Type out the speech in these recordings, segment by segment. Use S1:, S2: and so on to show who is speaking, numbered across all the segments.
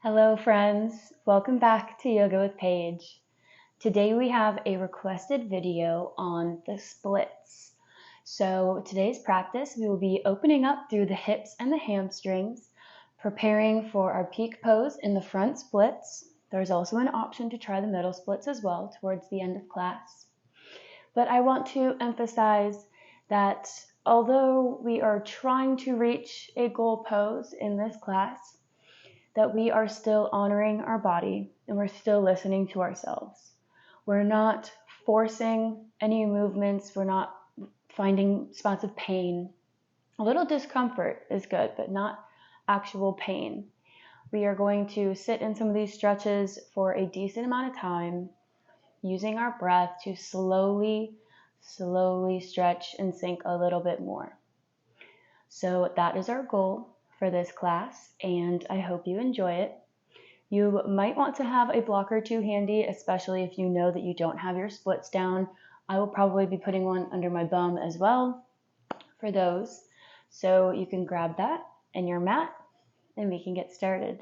S1: Hello friends, welcome back to Yoga with Paige. Today we have a requested video on the splits. So today's practice we will be opening up through the hips and the hamstrings, preparing for our peak pose in the front splits. There's also an option to try the middle splits as well towards the end of class. But I want to emphasize that although we are trying to reach a goal pose in this class, that we are still honoring our body and we're still listening to ourselves. We're not forcing any movements. We're not finding spots of pain. A little discomfort is good, but not actual pain. We are going to sit in some of these stretches for a decent amount of time, using our breath to slowly stretch and sink a little bit more. So that is our goal for this class, and I hope you enjoy it. You might want to have a block or two handy, especially if you know that you don't have your splits down. I will probably be putting one under my bum as well for those. So you can grab that and your mat, and we can get started.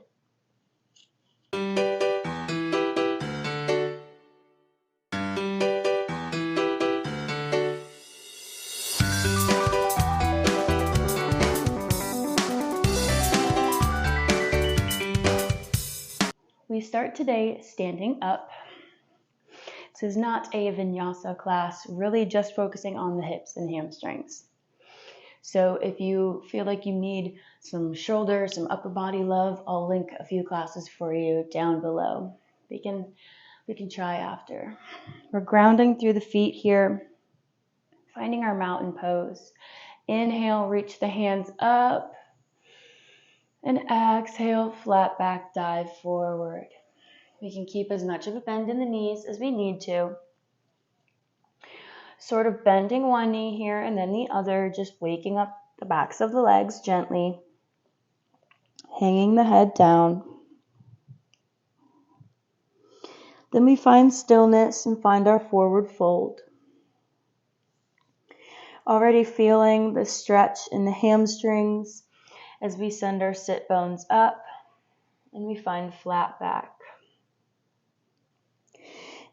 S1: We start today standing up. This is not a vinyasa class, really just focusing on the hips and hamstrings. So if you feel like you need some shoulder, some upper body love, I'll link a few classes for you down below. We can try after. We're grounding through the feet here, finding our mountain pose. Inhale, reach the hands up. And exhale, flat back dive forward. We can keep as much of a bend in the knees as we need to. Sort of bending one knee here and then the other, just waking up the backs of the legs gently. Hanging the head down. Then we find stillness and find our forward fold. Already feeling the stretch in the hamstrings as we send our sit bones up and we find flat back.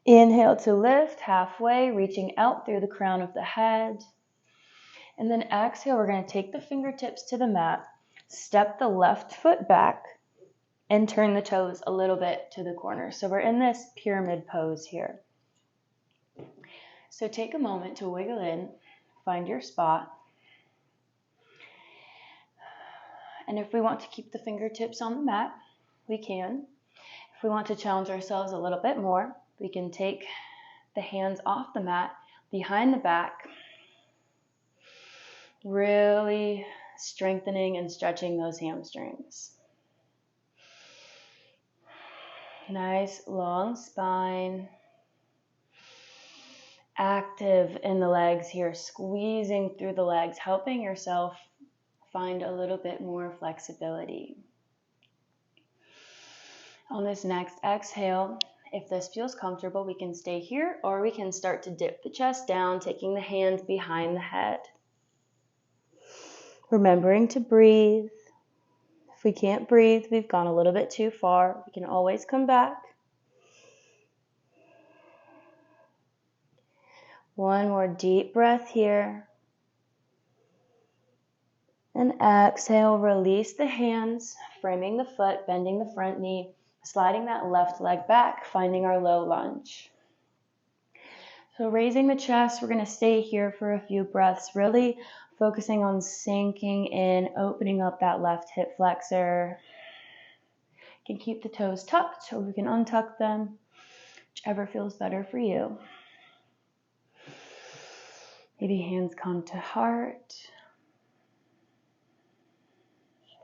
S1: Inhale to lift halfway, reaching out through the crown of the head. And then exhale, we're going to take the fingertips to the mat, step the left foot back, and turn the toes a little bit to the corner. So we're in this pyramid pose here. So take a moment to wiggle in, find your spot. And if we want to keep the fingertips on the mat, we can. If we want to challenge ourselves a little bit more, we can take the hands off the mat, behind the back, really strengthening and stretching those hamstrings. Nice long spine. Active in the legs here, squeezing through the legs, helping yourself find a little bit more flexibility. On this next exhale, if this feels comfortable, we can stay here or we can start to dip the chest down, taking the hands behind the head. Remembering to breathe. If we can't breathe, we've gone a little bit too far. We can always come back. One more deep breath here. And exhale, release the hands, framing the foot, bending the front knee, sliding that left leg back, finding our low lunge. So raising the chest, we're going to stay here for a few breaths, really focusing on sinking in, opening up that left hip flexor. You can keep the toes tucked or we can untuck them, whichever feels better for you. Maybe hands come to heart.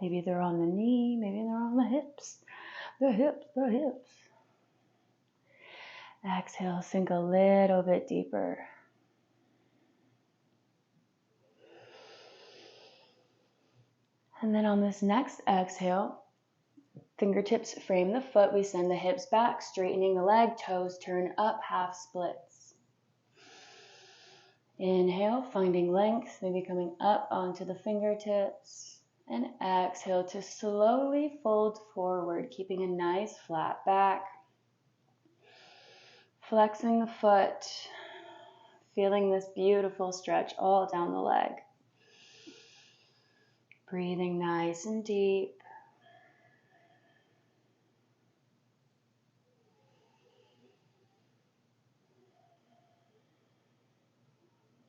S1: Maybe they're on the knee, maybe they're on the hips. The hips. Exhale, sink a little bit deeper. And then on this next exhale, fingertips frame the foot. We send the hips back, straightening the leg, toes turn up, half splits. Inhale, finding length, maybe coming up onto the fingertips. And exhale to slowly fold forward, keeping a nice flat back. Flexing the foot, feeling this beautiful stretch all down the leg. Breathing nice and deep.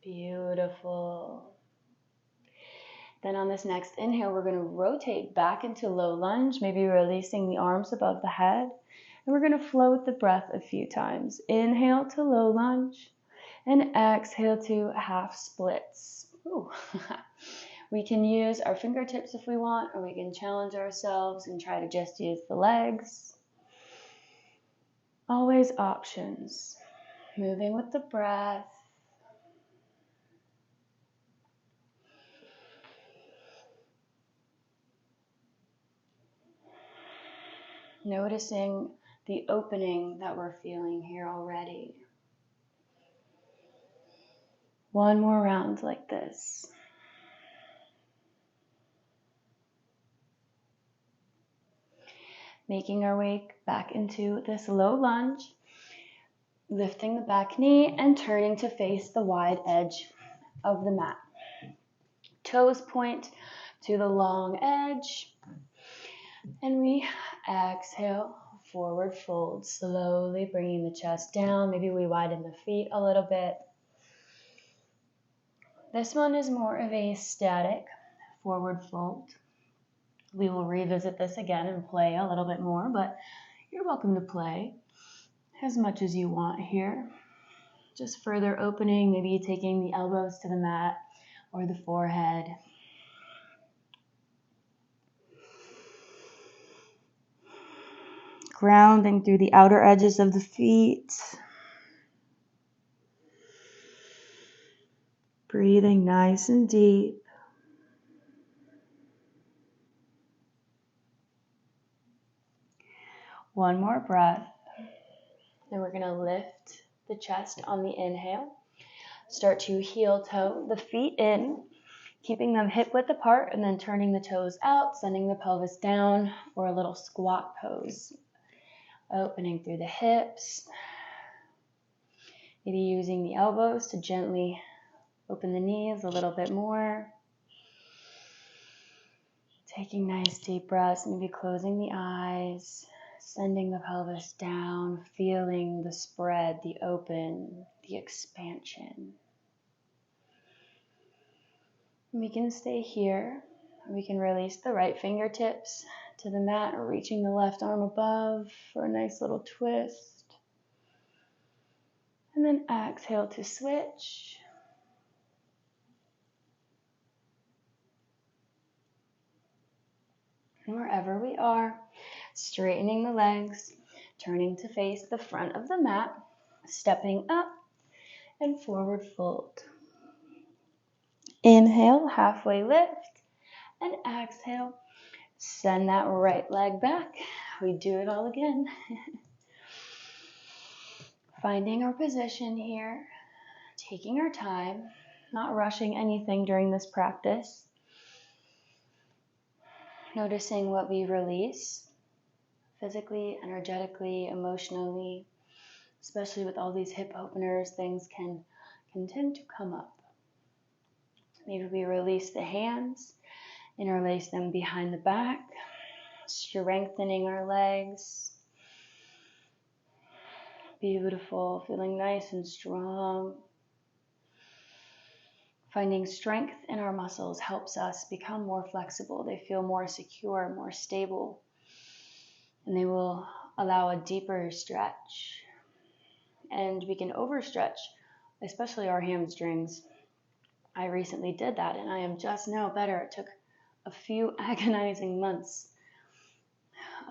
S1: Beautiful. Then on this next inhale, we're going to rotate back into low lunge, maybe releasing the arms above the head. And we're going to flow with the breath a few times. Inhale to low lunge and exhale to half splits. Ooh. We can use our fingertips if we want, or we can challenge ourselves and try to just use the legs. Always options. Moving with the breath. Noticing the opening that we're feeling here already. One more round like this. Making our way back into this low lunge, lifting the back knee and turning to face the wide edge of the mat. Toes point to the long edge, and we exhale, forward fold, slowly bringing the chest down. Maybe we widen the feet a little bit. This one is more of a static forward fold. We will revisit this again and play a little bit more, but you're welcome to play as much as you want here. Just further opening, maybe taking the elbows to the mat or the forehead. Grounding through the outer edges of the feet. Breathing nice and deep. One more breath. Then we're going to lift the chest on the inhale. Start to heel toe the feet in, keeping them hip width apart, and then turning the toes out, sending the pelvis down for a little squat pose. Opening through the hips. Maybe using the elbows to gently open the knees a little bit more. Taking nice deep breaths, maybe closing the eyes, sending the pelvis down, feeling the spread, the open, the expansion. We can stay here. We can release the right fingertips to the mat, reaching the left arm above for a nice little twist. And then exhale to switch. And wherever we are, straightening the legs, turning to face the front of the mat, stepping up and forward fold. Inhale, halfway lift, and exhale, send that right leg back. We do it all again. Finding our position here, taking our time, not rushing anything during this practice. Noticing what we release, physically, energetically, emotionally, especially with all these hip openers, things can tend to come up. Maybe we release the hands, interlace them behind the back, strengthening our legs. Beautiful, feeling nice and strong. Finding strength in our muscles helps us become more flexible. They feel more secure, more stable, and they will allow a deeper stretch. And we can overstretch, especially our hamstrings. I recently did that, and I am just now better. It took a few agonizing months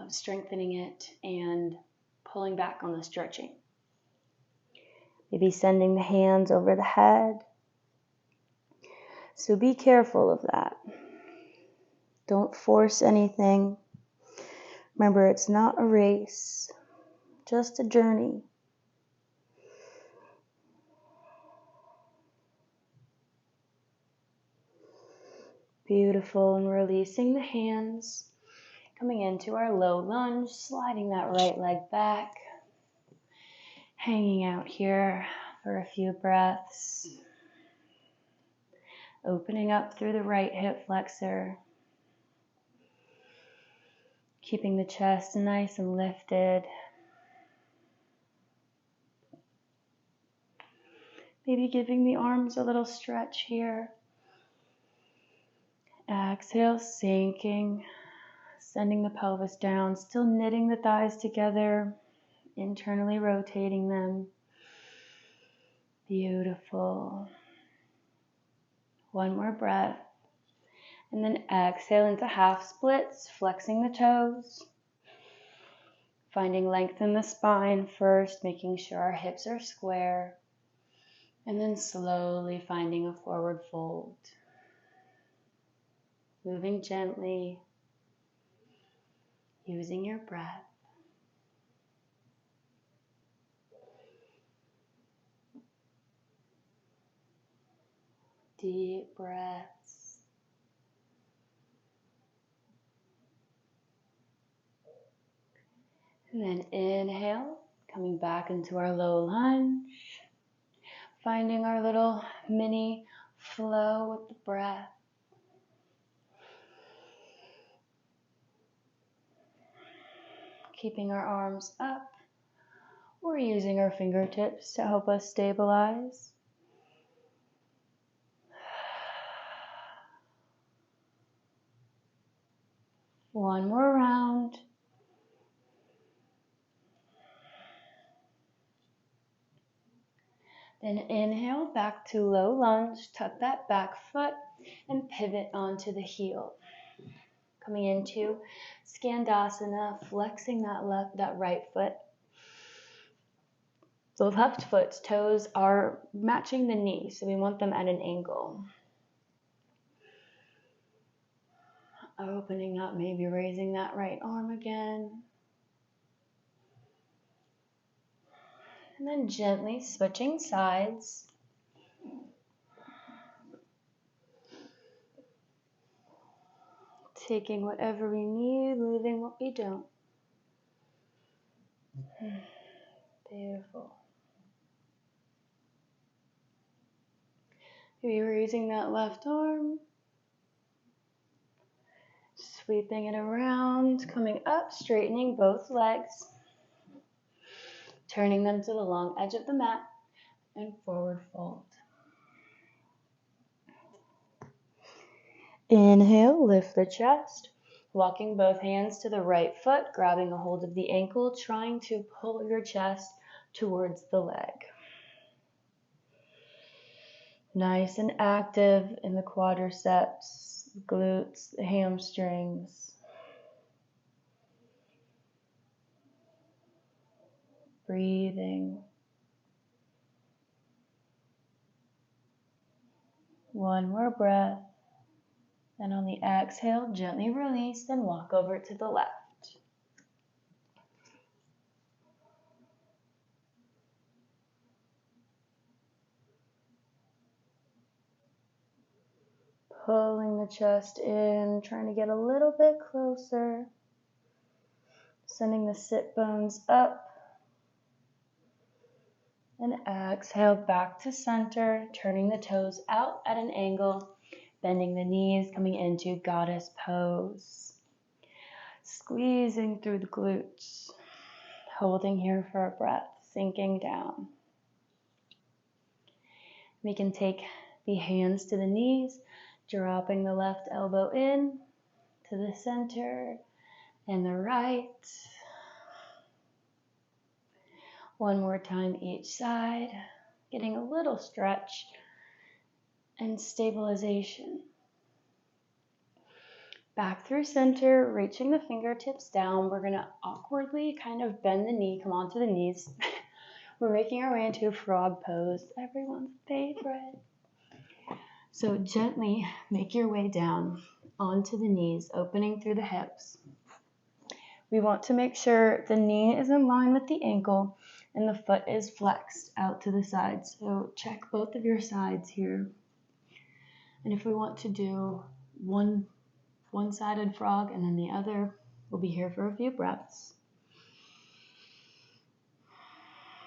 S1: of strengthening it and pulling back on the stretching. Maybe sending the hands over the head. So be careful of that. Don't force anything. Remember, it's not a race, just a journey. Beautiful. And releasing the hands. Coming into our low lunge, sliding that right leg back. Hanging out here for a few breaths. Opening up through the right hip flexor. Keeping the chest nice and lifted. Maybe giving the arms a little stretch here. Exhale, sinking, sending the pelvis down, still knitting the thighs together, internally rotating them. Beautiful. One more breath. And then exhale into half splits, flexing the toes. Finding length in the spine first, making sure our hips are square. And then slowly finding a forward fold. Moving gently, using your breath. Deep breaths. And then inhale, coming back into our low lunge. Finding our little mini flow with the breath. Keeping our arms up or using our fingertips to help us stabilize. One more round. Then inhale back to low lunge, tuck that back foot and pivot onto the heel. Coming into Skandasana, flexing that right foot. The left foot's toes are matching the knee, so we want them at an angle. Opening up, maybe raising that right arm again. And then gently switching sides. Taking whatever we need, leaving what we don't. Beautiful. Maybe raising that left arm. Sweeping it around, coming up, straightening both legs. Turning them to the long edge of the mat and forward fold. Inhale, lift the chest. Walking both hands to the right foot, grabbing a hold of the ankle, trying to pull your chest towards the leg. Nice and active in the quadriceps, glutes, the hamstrings. Breathing. One more breath. And on the exhale, gently release, then walk over to the left. Pulling the chest in, trying to get a little bit closer. Sending the sit bones up. And exhale back to center, turning the toes out at an angle, bending the knees, coming into goddess pose. Squeezing through the glutes, holding here for a breath, sinking down. We can take the hands to the knees, dropping the left elbow in to the center and the right. One more time each side, getting a little stretch and stabilization. Back through center, reaching the fingertips down. We're going to awkwardly kind of bend the knee, come onto the knees. We're making our way into frog pose, everyone's favorite. So gently make your way down onto the knees, opening through the hips. We want to make sure the knee is in line with the ankle and the foot is flexed out to the side. So check both of your sides here. And if we want to do one-sided frog, and then the other. We'll be here for a few breaths.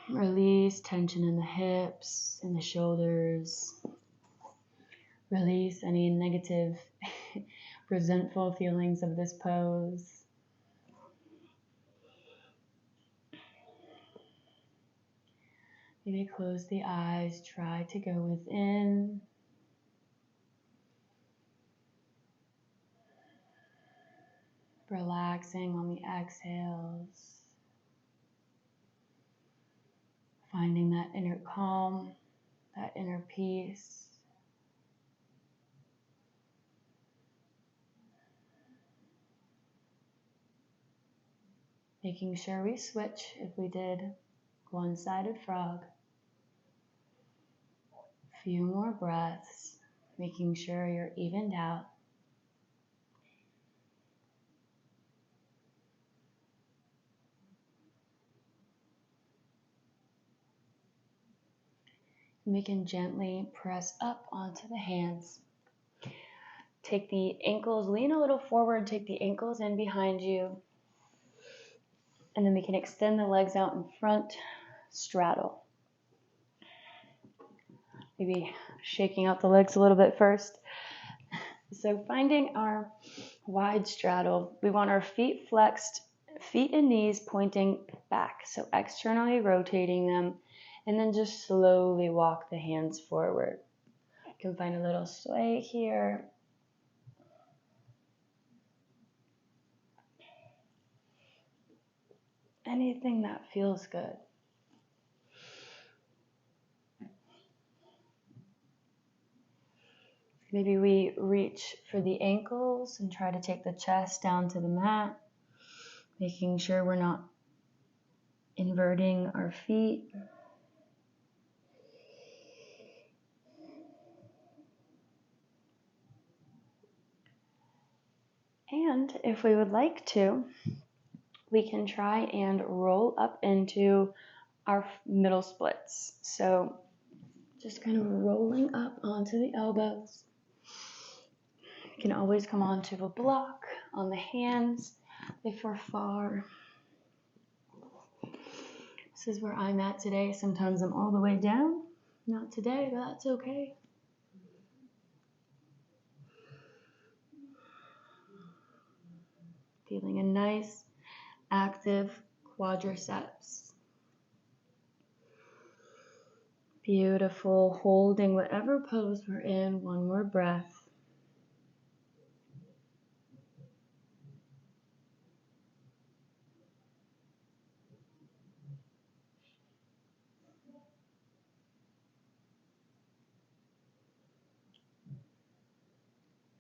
S1: Release tension in the hips, in the shoulders. Release any negative, resentful feelings of this pose. Maybe close the eyes, try to go within. Relaxing on the exhales. Finding that inner calm, that inner peace. Making sure we switch if we did one-sided frog. A few more breaths, making sure you're evened out. We can gently press up onto the hands. Take the ankles, lean a little forward, take the ankles in behind you. And then we can extend the legs out in front, straddle. Maybe shaking out the legs a little bit first. So finding our wide straddle, we want our feet flexed, feet and knees pointing back. So externally rotating them. And then just slowly walk the hands forward. You can find a little sway here. Anything that feels good. Maybe we reach for the ankles and try to take the chest down to the mat, making sure we're not inverting our feet. And if we would like to, we can try and roll up into our middle splits. So just kind of rolling up onto the elbows. You can always come onto a block on the hands if we're far. This is where I'm at today. Sometimes I'm all the way down. Not today, but that's okay. Feeling a nice, active quadriceps. Beautiful. Holding whatever pose we're in. One more breath.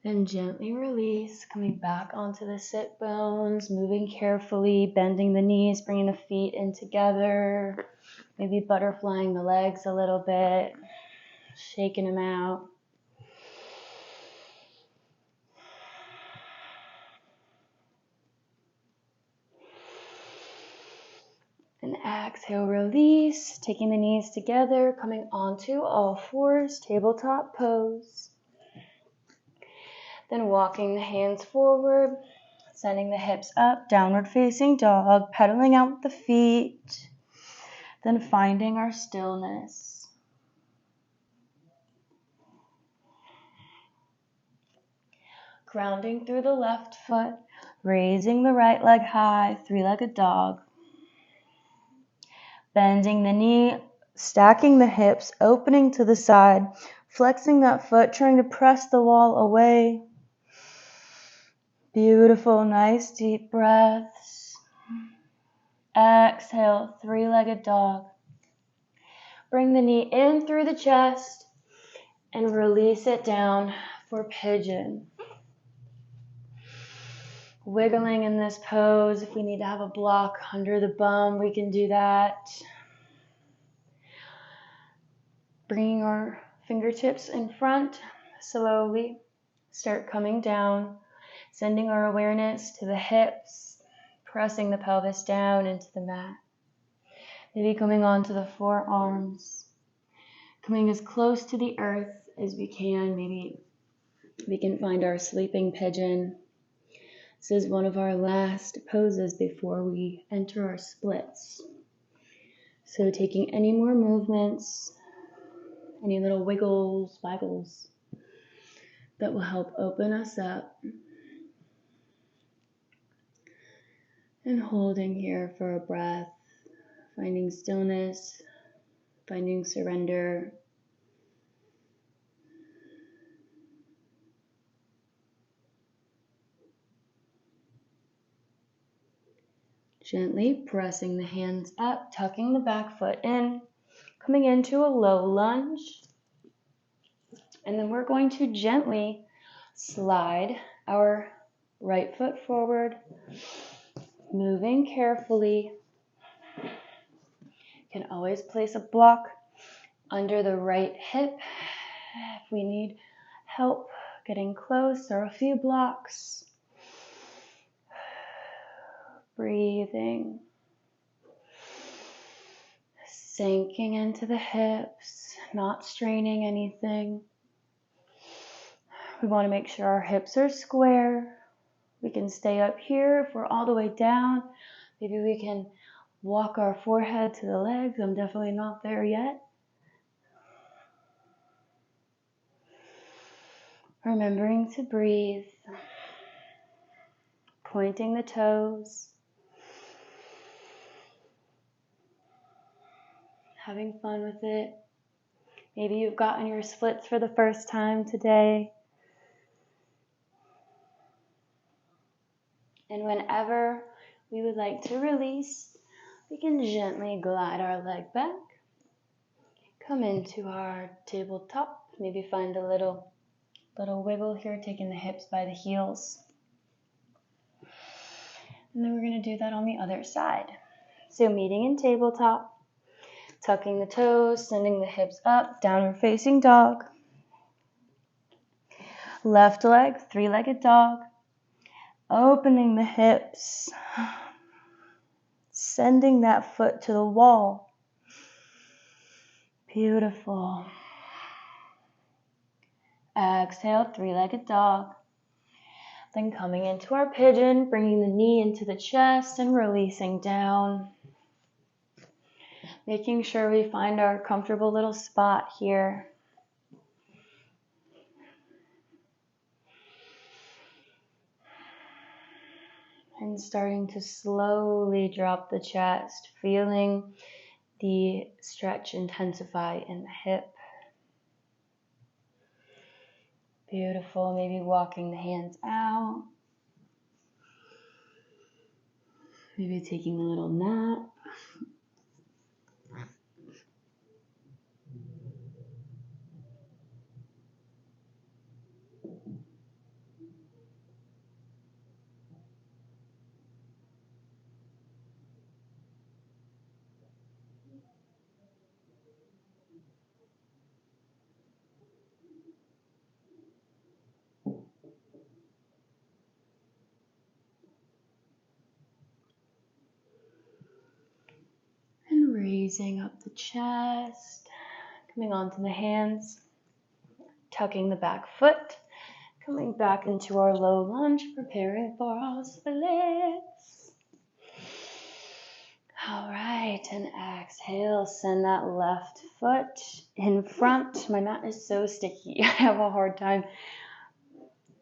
S1: Then gently release, coming back onto the sit bones, moving carefully, bending the knees, bringing the feet in together, maybe butterflying the legs a little bit, shaking them out. And exhale, release, taking the knees together, coming onto all fours, tabletop pose. Then walking the hands forward, sending the hips up, downward facing dog, pedaling out with the feet. Then finding our stillness. Grounding through the left foot, raising the right leg high, three-legged dog. Bending the knee, stacking the hips, opening to the side, flexing that foot, trying to press the wall away. Beautiful, nice deep breaths. Exhale, three-legged dog. Bring the knee in through the chest and release it down for pigeon. Wiggling in this pose. If we need to have a block under the bum, we can do that. Bringing our fingertips in front, slowly start coming down, sending our awareness to the hips, pressing the pelvis down into the mat. Maybe coming onto the forearms, coming as close to the earth as we can, maybe We can find our sleeping pigeon. This is one of our last poses before we enter our splits. So taking any more movements, any little wiggles, waggles that will help open us up. And holding here for a breath, finding stillness, finding surrender. Gently pressing the hands up, tucking the back foot in, coming into a low lunge. And then we're going to gently slide our right foot forward, moving carefully. You can always place a block under the right hip if we need help getting close, or a few blocks. Breathing, sinking into the hips, not straining anything. We want to make sure our hips are square. We can stay up here. If we're all the way down, maybe we can walk our forehead to the legs. I'm definitely not there yet. Remembering to breathe, pointing the toes, having fun with it. Maybe you've gotten your splits for the first time today. And whenever we would like to release, we can gently glide our leg back. Come into our tabletop. Maybe find a little wiggle here, taking the hips by the heels. And then we're going to do that on the other side. So meeting in tabletop, tucking the toes, sending the hips up, downward facing dog. Left leg, three-legged dog. Opening the hips, sending that foot to the wall. Beautiful. Exhale, three-legged dog. Then coming into our pigeon, bringing the knee into the chest and releasing down. Making sure we find our comfortable little spot here. And starting to slowly drop the chest, feeling the stretch intensify in the hip. Beautiful. Maybe walking the hands out. Maybe taking a little nap. And raising up the chest, coming onto the hands, tucking the back foot, coming back into our low lunge, preparing for our splits. All right, and exhale, send that left foot in front. My mat is so sticky. I have a hard time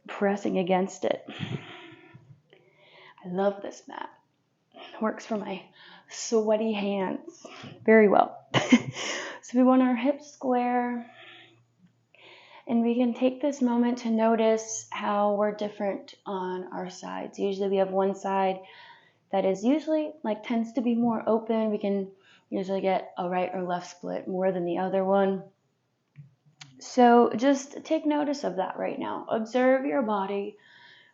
S1: pressing against it. I love this mat. It works for my sweaty hands very well. So we want our hips square, and we can take this moment to notice how we're different on our sides. Usually we have one side that is usually tends to be more open. We can usually get a right or left split more than the other one. So just take notice of that right now. Observe your body.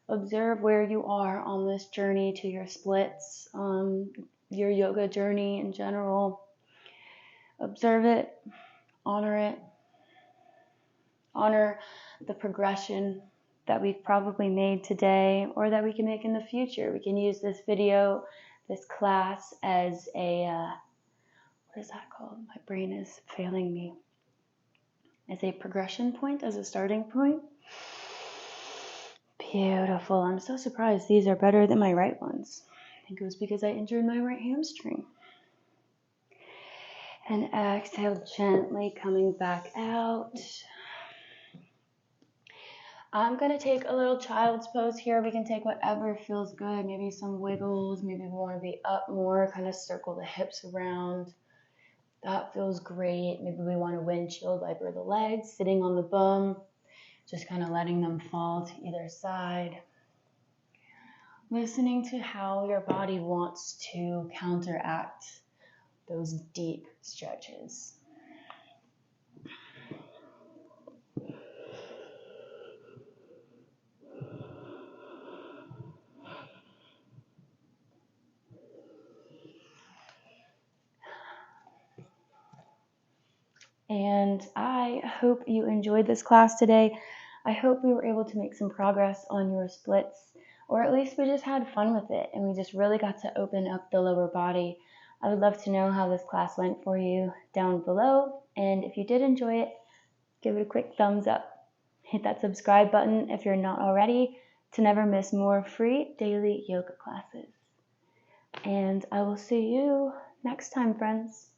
S1: Observe where you are on this journey to your splits, your yoga journey in general. Observe it, honor it. Honor the progression that we've probably made today, or that we can make in the future. We can use this video, this class, as a, what is that called? My brain is failing me. As a progression point, as a starting point. Beautiful. I'm so surprised these are better than my right ones. I think it was because I injured my right hamstring. And exhale, gently coming back out. I'm going to take a little child's pose here. We can take whatever feels good. Maybe some wiggles. Maybe we want to be up more. Kind of circle the hips around. That feels great. Maybe we want to windshield wiper the legs, sitting on the bum. Just kind of letting them fall to either side. Listening to how your body wants to counteract those deep stretches. And I hope you enjoyed this class today. I hope we were able to make some progress on your splits, or at least we just had fun with it and we just really got to open up the lower body. I would love to know how this class went for you down below. And if you did enjoy it, give it a quick thumbs up. Hit that subscribe button if you're not already to never miss more free daily yoga classes. And I will see you next time, friends.